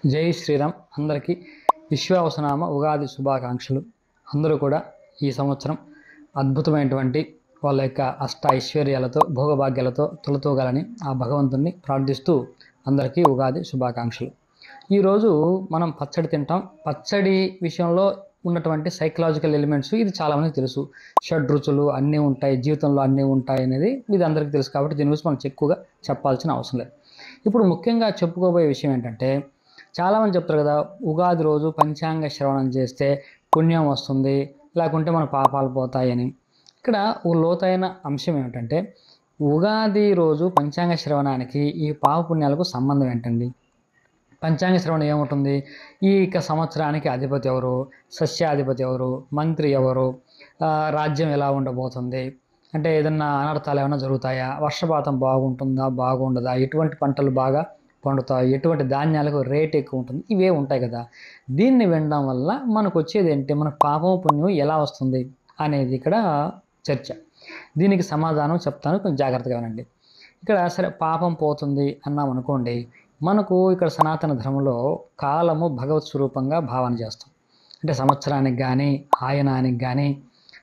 జై శ్రీరామ్. అందరికీ విశ్వావసనామ ఉగాది శుభాకాంక్షలు. అందరూ కూడా ఈ సంవత్సరం అద్భుతమైనటువంటి వాళ్ళ యొక్క అష్ట ఐశ్వర్యాలతో భోగభాగ్యాలతో తొలతూగాలని ఆ భగవంతుణ్ణి ప్రార్థిస్తూ అందరికీ ఉగాది శుభాకాంక్షలు. ఈరోజు మనం పచ్చడి తింటాం. పచ్చడి విషయంలో ఉన్నటువంటి సైకలాజికల్ ఎలిమెంట్స్ ఇది చాలామందికి తెలుసు. షడ్రుచులు అన్నీ ఉంటాయి, జీవితంలో అన్నీ ఉంటాయి అనేది ఇది అందరికీ తెలుసు. కాబట్టి దీని గురించి మనం ఎక్కువగా చెప్పాల్సిన అవసరం లేదు. ఇప్పుడు ముఖ్యంగా చెప్పుకోబోయే విషయం ఏంటంటే, చాలామంది చెప్తారు కదా, ఉగాది రోజు పంచాంగ శ్రవణం చేస్తే పుణ్యం వస్తుంది, లేకుంటే మన పాపాలు పోతాయని. ఇక్కడ ఓ లోతైన అంశం ఏమిటంటే, ఉగాది రోజు పంచాంగ శ్రవణానికి ఈ పాపపుణ్యాలకు సంబంధం ఏంటండి? పంచాంగ శ్రవణం ఏముంటుంది? ఈ సంవత్సరానికి అధిపతి ఎవరు, సస్యాధిపతి ఎవరు, మంత్రి ఎవరు, రాజ్యం ఎలా ఉండబోతుంది, అంటే ఏదన్నా అనర్థాలు ఏమైనా జరుగుతాయా, వర్షపాతం బాగుంటుందా బాగుండదా, ఎటువంటి పంటలు బాగా పండుతాయి, ఎటువంటి ధాన్యాలకు రేట్ ఎక్కువ ఉంటుంది, ఇవే ఉంటాయి కదా. దీన్ని వినడం వల్ల మనకు వచ్చేది ఏంటి, మన పాపం పుణ్యం ఎలా వస్తుంది అనేది ఇక్కడ చర్చ. దీనికి సమాధానం చెప్తాను, కొంచెం జాగ్రత్తగా వినండి. ఇక్కడ సరే పాపం పోతుంది అన్నాం అనుకోండి, మనకు ఇక్కడ సనాతన ధర్మంలో కాలము భగవత్ స్వరూపంగా భావన చేస్తాం. అంటే సంవత్సరానికి కానీ, ఆయనానికి కానీ,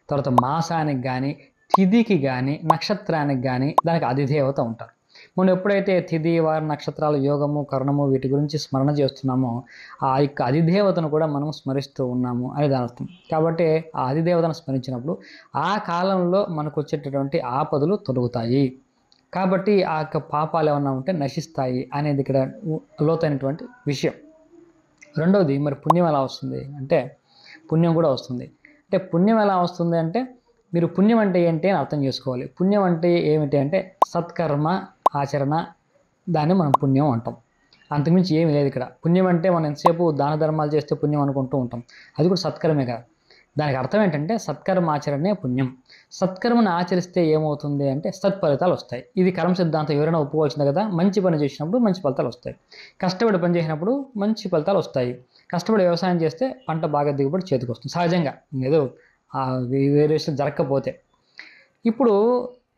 తర్వాత మాసానికి కానీ, తిథికి కానీ, నక్షత్రానికి కానీ దానికి అధిదేవత ఉంటారు. మనం ఎప్పుడైతే తిథి, వారి, నక్షత్రాలు, యోగము, కర్ణము వీటి గురించి స్మరణ చేస్తున్నామో ఆ యొక్క అధిదేవతను కూడా మనం స్మరిస్తూ ఉన్నాము అని దాని అర్థం. కాబట్టి ఆ అధిదేవతను స్మరించినప్పుడు ఆ కాలంలో మనకు వచ్చేటటువంటి ఆపదలు తొలగుతాయి. కాబట్టి ఆ యొక్క పాపాలు ఏమన్నా ఉంటే నశిస్తాయి అనేది ఇక్కడ లోతైనటువంటి విషయం. రెండవది, మరి పుణ్యం ఎలా వస్తుంది అంటే, పుణ్యం కూడా వస్తుంది. అంటే పుణ్యం ఎలా వస్తుంది అంటే, మీరు పుణ్యం అంటే ఏంటి అని అర్థం చేసుకోవాలి. పుణ్యం అంటే ఏమిటి అంటే సత్కర్మ ఆచరణ, దాన్ని మనం పుణ్యం అంటాం. అంతకుమించి ఏమి లేదు ఇక్కడ. పుణ్యం అంటే మనం ఎంతసేపు దాన ధర్మాలు చేస్తే పుణ్యం అనుకుంటూ ఉంటాం, అది కూడా సత్కర్మే కదా. దానికి అర్థం ఏంటంటే సత్కర్మ ఆచరణే పుణ్యం. సత్కర్మను ఆచరిస్తే ఏమవుతుంది అంటే సత్ఫలితాలు వస్తాయి. ఇది కర్మ సిద్ధాంతం ఎవరైనా ఒప్పుకోవాల్సింది కదా. మంచి పని చేసినప్పుడు మంచి ఫలితాలు వస్తాయి, కష్టపడి పని చేసినప్పుడు మంచి ఫలితాలు వస్తాయి. కష్టపడి వ్యవసాయం చేస్తే పంట బాగా దిగుబడి చేతికి వస్తుంది సహజంగా, ఏదో వేరియేషన్ జరగకపోతే. ఇప్పుడు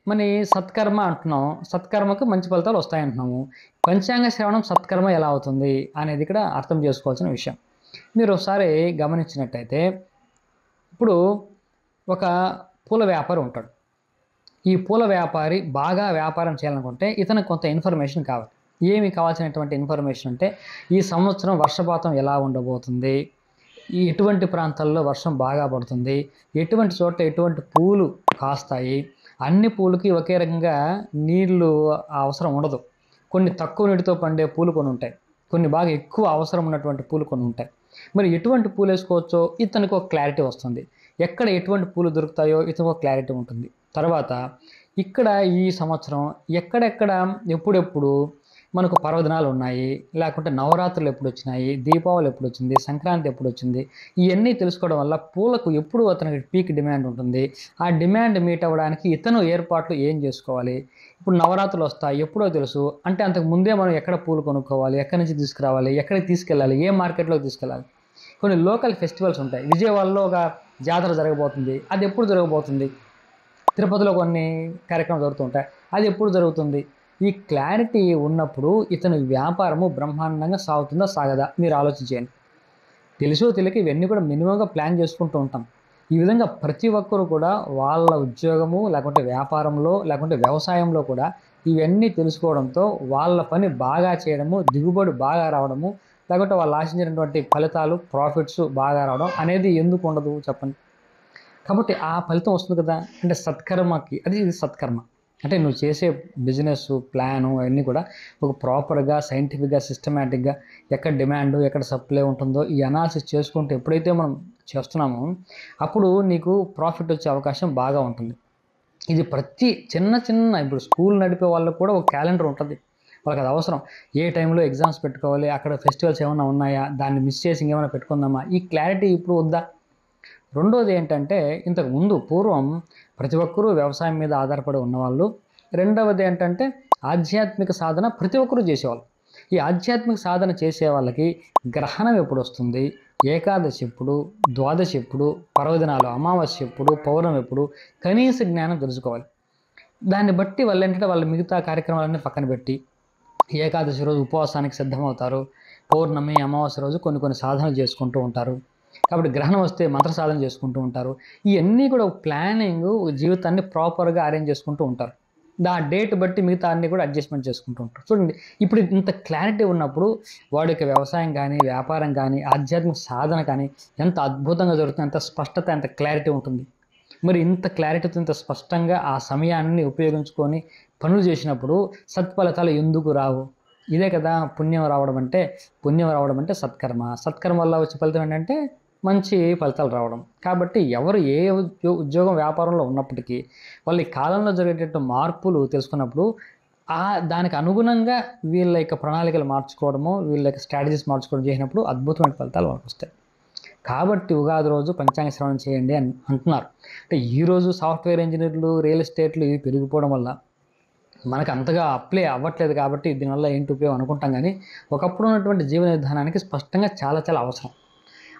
మన సత్కర్మ అంటున్నాం, సత్కర్మకు మంచి ఫలితాలు వస్తాయంటున్నాము. పంచాంగ శ్రవణం సత్కర్మ ఎలా అవుతుంది అనేది ఇక్కడ అర్థం చేసుకోవాల్సిన విషయం. మీరు ఒకసారి గమనించినట్టయితే, ఇప్పుడు ఒక పూల వ్యాపారి ఉంటాడు. ఈ పూల వ్యాపారి బాగా వ్యాపారం చేయాలనుకుంటే ఇతనికి కొంత ఇన్ఫర్మేషన్ కావాలి. ఏమి కావాల్సినటువంటి ఇన్ఫర్మేషన్ అంటే, ఈ సంవత్సరం వర్షపాతం ఎలా ఉండబోతుంది, ఈ ఎటువంటి ప్రాంతాల్లో వర్షం బాగా పడుతుంది, ఎటువంటి చోట ఎటువంటి పూలు కాస్తాయి, అన్ని పూలకి ఒకే రకంగా నీళ్లు అవసరం ఉండదు. కొన్ని తక్కువ నీటితో పండే పూలు కొన్ని ఉంటాయి, కొన్ని బాగా ఎక్కువ అవసరం ఉన్నటువంటి పూలు కొన్ని ఉంటాయి. మరి ఎటువంటి పూలు వేసుకోవచ్చో ఇతనికి ఒక క్లారిటీ వస్తుంది. ఎక్కడ ఎటువంటి పూలు దొరుకుతాయో ఇతనికి ఒక క్లారిటీ ఉంటుంది. తర్వాత ఇక్కడ ఈ సంవత్సరం ఎక్కడెక్కడ ఎప్పుడెప్పుడు మనకు పర్వదినాలు ఉన్నాయి, లేకుంటే నవరాత్రులు ఎప్పుడు వచ్చినాయి, దీపావళి ఎప్పుడు వచ్చింది, సంక్రాంతి ఎప్పుడు వచ్చింది, ఇవన్నీ తెలుసుకోవడం వల్ల పూలకు ఎప్పుడు అతనికి పీక్ డిమాండ్ ఉంటుంది. ఆ డిమాండ్ మీట్ అవ్వడానికి ఇతను ఏర్పాట్లు ఏం చేసుకోవాలి. ఇప్పుడు నవరాత్రులు వస్తాయి ఎప్పుడో తెలుసు అంటే, అంతకు ముందే మనం ఎక్కడ పూలు కొనుక్కోవాలి, ఎక్కడి నుంచి తీసుకురావాలి, ఎక్కడికి తీసుకెళ్ళాలి, ఏ మార్కెట్లోకి తీసుకెళ్ళాలి. కొన్ని లోకల్ ఫెస్టివల్స్ ఉంటాయి. విజయవాడలో ఒక జాతర జరగబోతుంది, అది ఎప్పుడు జరగబోతుంది. తిరుపతిలో కొన్ని కార్యక్రమాలు జరుగుతుంటాయి, అది ఎప్పుడు జరుగుతుంది. ఈ క్లారిటీ ఉన్నప్పుడు ఇతని వ్యాపారము బ్రహ్మాండంగా సాగుతుందా సాగదా మీరు ఆలోచించేయండి. తెలుసో తెలియక ఇవన్నీ కూడా మినిమంగా ప్లాన్ చేసుకుంటూ ఉంటాం. ఈ విధంగా ప్రతి ఒక్కరు కూడా వాళ్ళ ఉద్యోగము, లేకుంటే వ్యాపారంలో, లేకుంటే వ్యవసాయంలో కూడా ఇవన్నీ తెలుసుకోవడంతో వాళ్ళ పని బాగా చేయడము, దిగుబడి బాగా రావడము, లేకుంటే వాళ్ళు ఆశించినటువంటి ఫలితాలు, ప్రాఫిట్స్ బాగా రావడం అనేది ఎందుకు ఉండదు చెప్పండి. కాబట్టి ఆ ఫలితం వస్తుంది కదా. అంటే సత్కర్మకి ఇది సత్కర్మ. అంటే నువ్వు చేసే బిజినెస్ ప్లాను అవన్నీ కూడా ఒక ప్రాపర్గా, సైంటిఫిక్గా, సిస్టమేటిక్గా ఎక్కడ డిమాండ్, ఎక్కడ సప్లై ఉంటుందో ఈ అనాలిసిస్ చేసుకుంటూ ఎప్పుడైతే మనం చేస్తున్నామో అప్పుడు నీకు ప్రాఫిట్ వచ్చే అవకాశం బాగా ఉంటుంది. ఇది ప్రతి చిన్న ఇప్పుడు స్కూల్ నడిపే వాళ్ళకు కూడా ఒక క్యాలెండర్ ఉంటుంది. వాళ్ళకి అది అవసరం. ఏ టైంలో ఎగ్జామ్స్ పెట్టుకోవాలి, అక్కడ ఫెస్టివల్స్ ఏమైనా ఉన్నాయా, దాన్ని మిస్ చేసి ఇంకేమైనా పెట్టుకుందామా, ఈ క్లారిటీ ఇప్పుడు వద్దా. రెండోది ఏంటంటే, ఇంతకు ముందు పూర్వం ప్రతి ఒక్కరూ వ్యవసాయం మీద ఆధారపడి ఉన్నవాళ్ళు. రెండవది ఏంటంటే, ఆధ్యాత్మిక సాధన ప్రతి ఒక్కరూ చేసేవాళ్ళు. ఈ ఆధ్యాత్మిక సాధన చేసే వాళ్ళకి గ్రహణం ఎప్పుడు వస్తుంది, ఏకాదశి ఎప్పుడు, ద్వాదశి ఎప్పుడు, పర్వదినాలు, అమావాస్య ఎప్పుడు, పౌర్ణమి ఎప్పుడు, కనీస జ్ఞానం తెలుసుకోవాలి. దాన్ని బట్టి వాళ్ళు ఏంటంటే వాళ్ళ మిగతా కార్యక్రమాలన్నీ పక్కన పెట్టి ఏకాదశి రోజు ఉపవాసానికి సిద్ధమవుతారు. పౌర్ణమి, అమావాస్య రోజు కొన్ని సాధనలు చేసుకుంటూ ఉంటారు. కాబట్టి గ్రహణం వస్తే మంత్ర సాధన చేసుకుంటూ ఉంటారు. ఇయన్నీ కూడా ప్లానింగు జీవితాన్ని ప్రాపర్‌గా అరేంజ్ చేసుకుంటూ ఉంటారు. డేట్ బట్టి మిగతా అన్నీ కూడా అడ్జస్ట్‌మెంట్ చేసుకుంటూ ఉంటారు. చూడండి, ఇప్పుడు ఇంత క్లారిటీ ఉన్నప్పుడు వాడి యొక్క వ్యవసాయం గానీ, వ్యాపారం గానీ, ఆధ్యాత్మిక సాధన కానీ ఎంత అద్భుతంగా జరుగుతుంది, ఎంత స్పష్టత, ఎంత క్లారిటీ ఉంటుంది. మరి ఇంత క్లారిటీతో, ఇంత స్పష్టంగా ఆ సమయాన్ని ఉపయోగించుకొని పనులు చేసినప్పుడు సత్ఫలితాలు ఎందుకు రావు? ఇదే కదా పుణ్యం రావడం అంటే. పుణ్యం రావడం అంటే సత్కర్మ. సత్కర్మ వల్ల వచ్చే ఫలితం ఏంటంటే మంచి ఫలితాలు రావడం. కాబట్టి ఎవరు ఏ ఉద్యోగం, వ్యాపారంలో ఉన్నప్పటికీ వాళ్ళు ఈ కాలంలో జరిగేటట్టు మార్పులు తెలుసుకున్నప్పుడు దానికి అనుగుణంగా వీళ్ళ యొక్క ప్రణాళికలు మార్చుకోవడము, వీళ్ళ యొక్క స్ట్రాటజీస్ మార్చుకోవడం చేసినప్పుడు అద్భుతమైన ఫలితాలు వాళ్ళకి వస్తాయి. కాబట్టి ఉగాది రోజు పంచాంగ శ్రవణం చేయండి అని అంటున్నారు. అంటే ఈరోజు సాఫ్ట్వేర్ ఇంజనీర్లు, రియల్ ఎస్టేట్లు ఇవి పెరిగిపోవడం వల్ల మనకు అంతగా అప్లై అవ్వట్లేదు కాబట్టి దీనివల్ల ఏంటి ఉపయోగం అనుకుంటాం. కానీ ఒకప్పుడు ఉన్నటువంటి జీవన విధానానికి స్పష్టంగా చాలా చాలా అవసరం.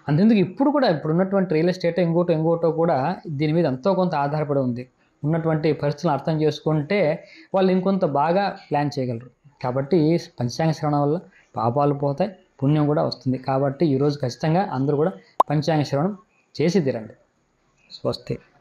అంతెందుకు ఇప్పుడున్నటువంటి రియల్ ఎస్టేట్ ఇంకోటో కూడా దీని మీద ఎంతో కొంత ఆధారపడి ఉంది. ఉన్నటువంటి పరిస్థితులను అర్థం చేసుకుంటే వాళ్ళు ఇంకొంత బాగా ప్లాన్ చేయగలరు. కాబట్టి పంచాంగ శ్రవణం వల్ల పాపాలు పోతాయి, పుణ్యం కూడా వస్తుంది. కాబట్టి ఈరోజు ఖచ్చితంగా అందరూ కూడా పంచాంగ శ్రవణం చేసి తీరండి. స్వస్తి.